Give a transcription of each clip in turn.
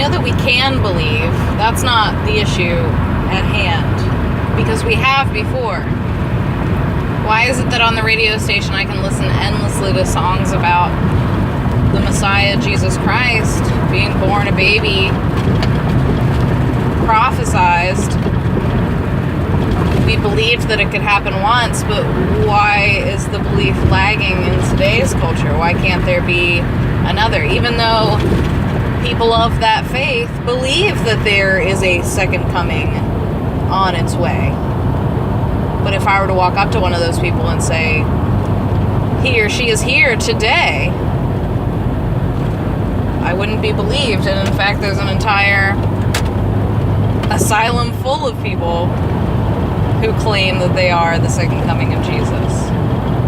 know that we can believe. That's not the issue at hand, because we have before. Why is it that on the radio station I can listen endlessly to songs about the Messiah, Jesus Christ, being born a baby, prophesized? We believed that it could happen once, but why is the belief lagging in today's culture? Why can't there be another? Even though people of that faith believe that there is a second coming on its way. But if I were to walk up to one of those people and say, he or she is here today, I wouldn't be believed. And in fact, there's an entire asylum full of people who claim that they are the second coming of Jesus.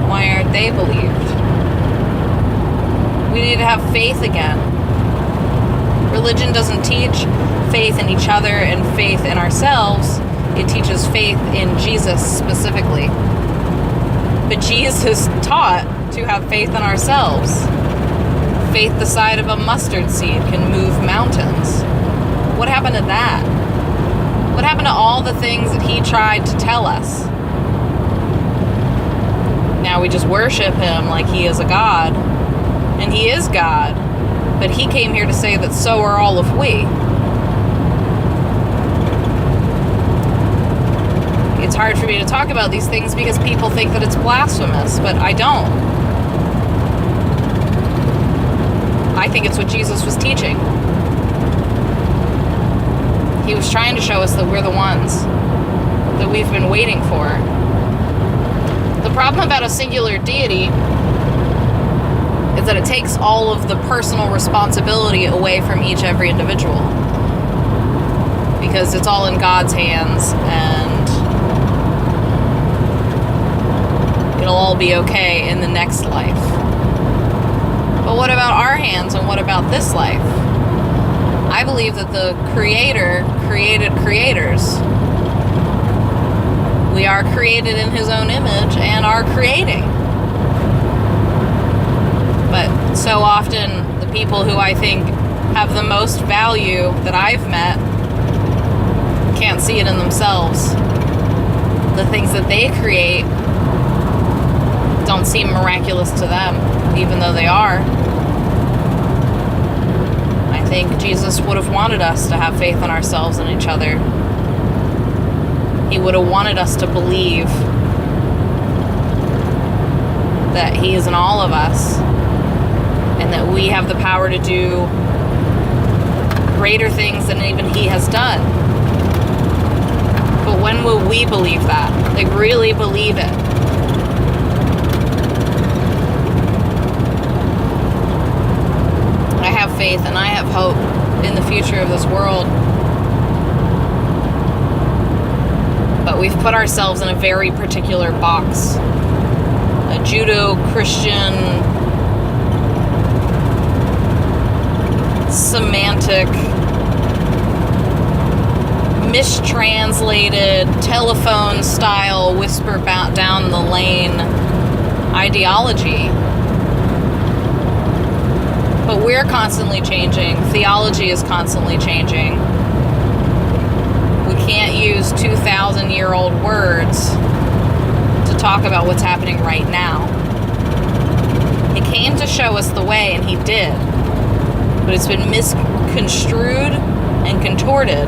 Why aren't they believed? We need to have faith again. Religion doesn't teach faith in each other and faith in ourselves. It teaches faith in Jesus specifically. But Jesus taught to have faith in ourselves. Faith the size of a mustard seed can move mountains. What happened to that? What happened to all the things that he tried to tell us? Now we just worship him like he is a god. And he is God. But he came here to say that so are all of we. It's hard for me to talk about these things because people think that it's blasphemous, but I don't. I think it's what Jesus was teaching. He was trying to show us that we're the ones that we've been waiting for. The problem about a singular deity is that it takes all of the personal responsibility away from every individual. Because it's all in God's hands, and it'll all be okay in the next life. But what about our hands, and what about this life? I believe that the Creator created creators. We are created in His own image and are creating. But so often, the people who I think have the most value that I've met can't see it in themselves. The things that they create don't seem miraculous to them, even though they are. I think Jesus would have wanted us to have faith in ourselves and each other. He would have wanted us to believe that He is in all of us, and that we have the power to do greater things than even He has done. But when will we believe that? Like, really believe it? I have faith and I have hope in the future of this world. But we've put ourselves in a very particular box. A Judeo-Christian semantic, mistranslated, telephone style, whisper down the lane ideology. But we're constantly changing. Theology is constantly changing. We can't use 2,000-year-old words to talk about what's happening right now. He came to show us the way, and He did. But it's been misconstrued and contorted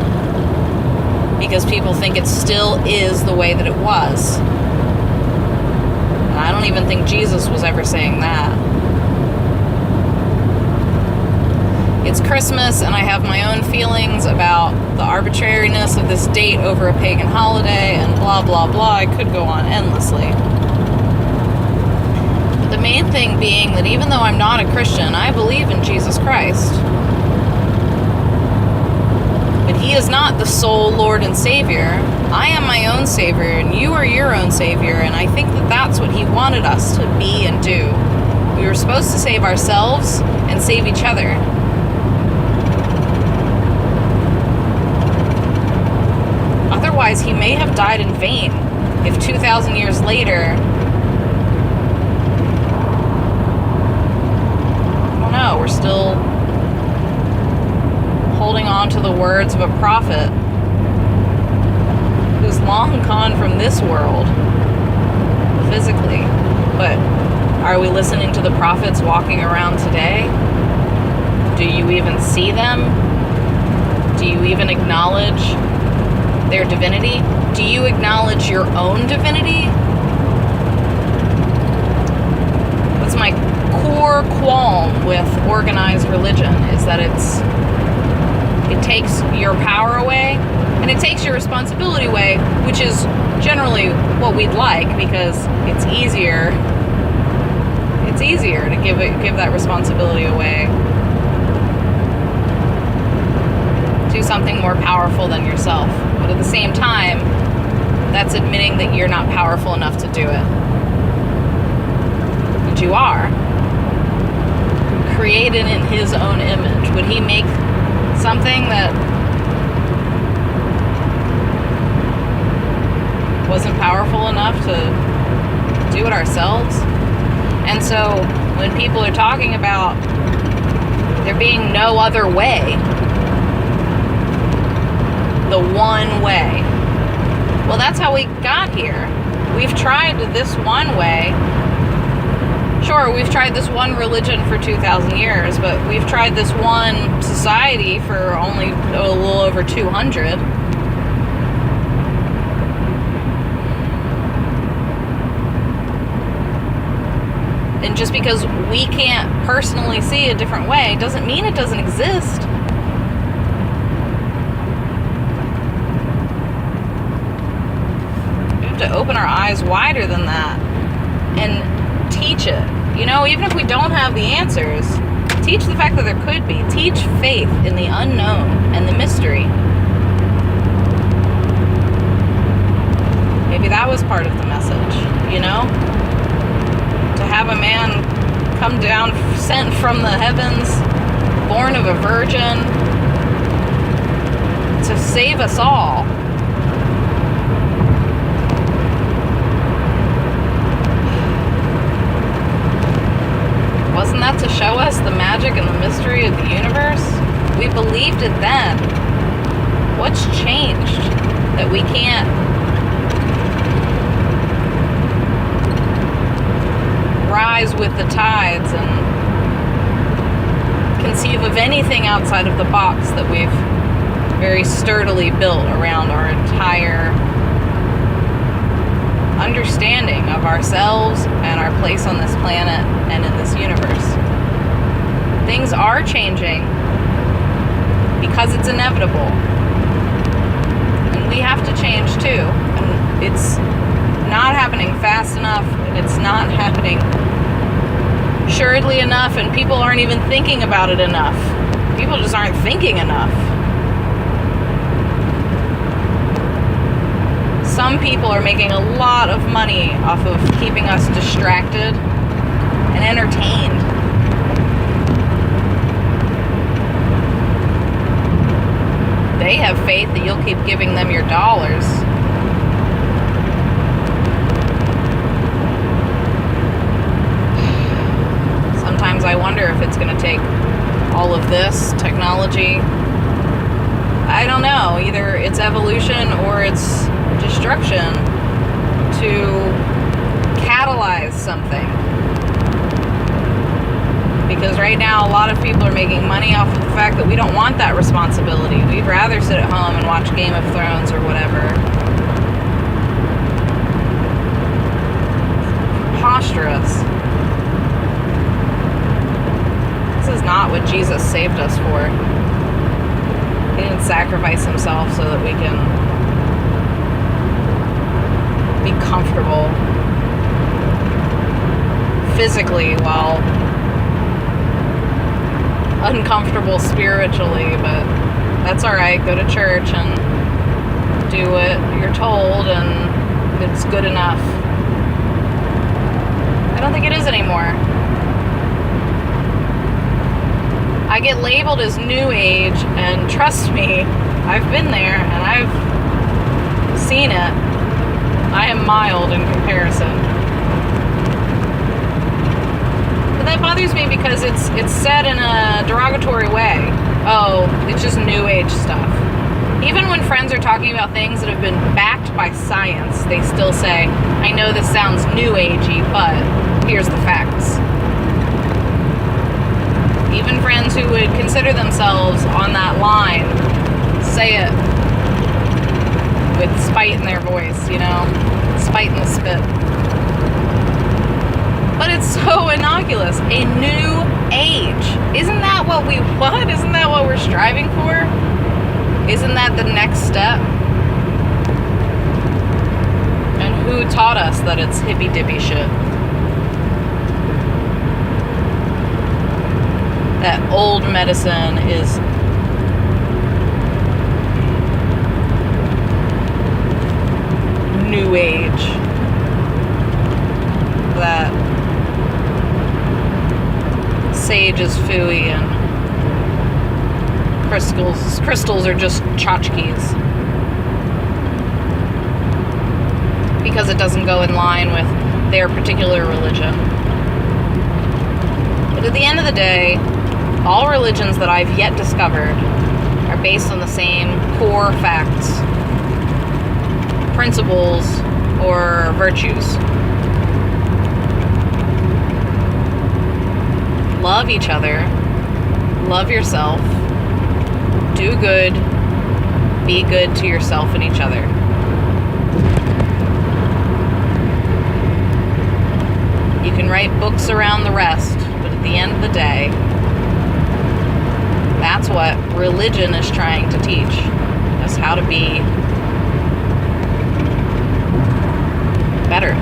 because people think it still is the way that it was. And I don't even think Jesus was ever saying that. It's Christmas, and I have my own feelings about the arbitrariness of this date over a pagan holiday, and blah, blah, blah. I could go on endlessly. But the main thing being that even though I'm not a Christian, I believe in Jesus Christ. But He is not the sole Lord and Savior. I am my own Savior, and you are your own Savior, and I think that that's what He wanted us to be and do. We were supposed to save ourselves and save each other. Otherwise, He may have died in vain if 2,000 years later, I don't know, we're still holding down to the words of a prophet who's long gone from this world physically. But are we listening to the prophets walking around today? Do you even see them? Do you even acknowledge their divinity? Do you acknowledge your own divinity? That's my core qualm with organized religion, is that it takes your power away and it takes your responsibility away, which is generally what we'd like, because it's easier to give that responsibility away to something more powerful than yourself. But at the same time, that's admitting that you're not powerful enough to do it. But you are. Created in his own image. Would he make something that wasn't powerful enough to do it ourselves? And so when people are talking about there being no other way, the one way, well, that's how we got here. We've tried this one way. Sure, we've tried this one religion for 2,000 years, but we've tried this one society for only a little over 200. And just because we can't personally see a different way doesn't mean it doesn't exist. We have to open our eyes wider than that and teach it. You know, even if we don't have the answers, teach the fact that there could be. Teach faith in the unknown and the mystery. Maybe that was part of the message, you know? To have a man come down, sent from the heavens, born of a virgin, to save us all. Wasn't that to show us the magic and the mystery of the universe? We believed it then. What's changed that we can't rise with the tides and conceive of anything outside of the box that we've very sturdily built around our entire understanding of ourselves and our place on this planet and in this universe? Things are changing because it's inevitable. And we have to change too. And it's not happening fast enough, and it's not happening assuredly enough, and people aren't even thinking about it enough. People just aren't thinking enough. Some people are making a lot of money off of keeping us distracted and entertained. They have faith that you'll keep giving them your dollars. Sometimes I wonder if it's going to take all of this technology. I don't know. Either it's evolution or it's destruction to catalyze something. Because right now a lot of people are making money off of the fact that we don't want that responsibility. We'd rather sit at home and watch Game of Thrones or whatever. Preposterous. This is not what Jesus saved us for. He didn't sacrifice himself so that we can be comfortable physically while uncomfortable spiritually, but that's alright. Go to church and do what you're told, and it's good enough. I don't think it is anymore. I get labeled as New Age, and trust me, I've been there and I've seen it. I am mild in comparison. But that bothers me because it's said in a derogatory way. Oh, It's just new age stuff. Even when friends are talking about things that have been backed by science, they still say, I know this sounds new agey, but here's the facts. Even friends who would consider themselves on that line say it with spite in their voice, you know, spite in the spit. But it's so innocuous. A new age. Isn't that what we want? Isn't that what we're striving for? Isn't that the next step? And who taught us that it's hippy-dippy shit? That old medicine is new age. That sage is phooey and crystals are just tchotchkes. Because it doesn't go in line with their particular religion. But at the end of the day, all religions that I've yet discovered are based on the same core facts, principles, or virtues. Love each other, love yourself, do good, be good to yourself and each other. You can write books around the rest, but at the end of the day, that's what religion is trying to teach us, how to be better.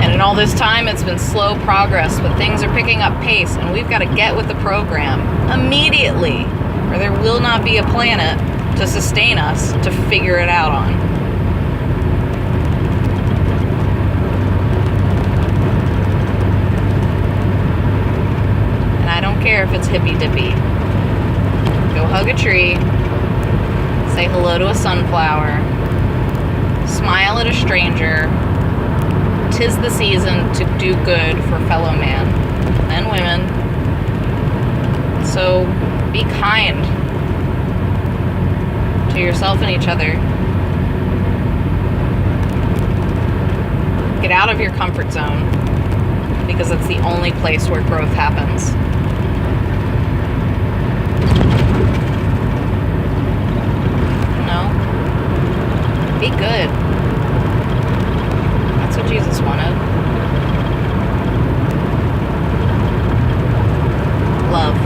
And in all this time, it's been slow progress, but things are picking up pace, and we've got to get with the program immediately, or there will not be a planet to sustain us to figure it out on. And I don't care if it's hippy-dippy. Go hug a tree, say hello to a sunflower, smile at a stranger. 'Tis the season to do good for fellow man and women. So be kind to yourself and each other. Get out of your comfort zone, because it's the only place where growth happens. Be good. That's what Jesus wanted. Love.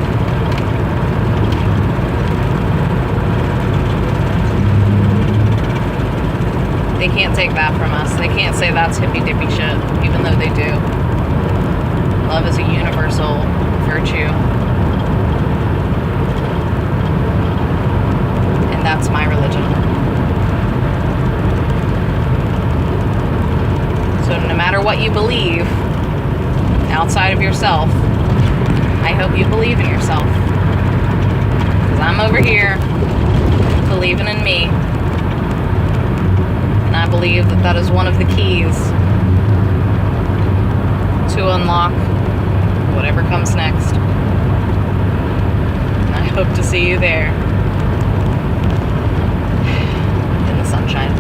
They can't take that from us. They can't say that's hippy-dippy shit, even though they do. Love is a universal virtue. And that's my religion. So no matter what you believe outside of yourself, I hope you believe in yourself. Because I'm over here believing in me. And I believe that that is one of the keys to unlock whatever comes next. And I hope to see you there in the sunshine.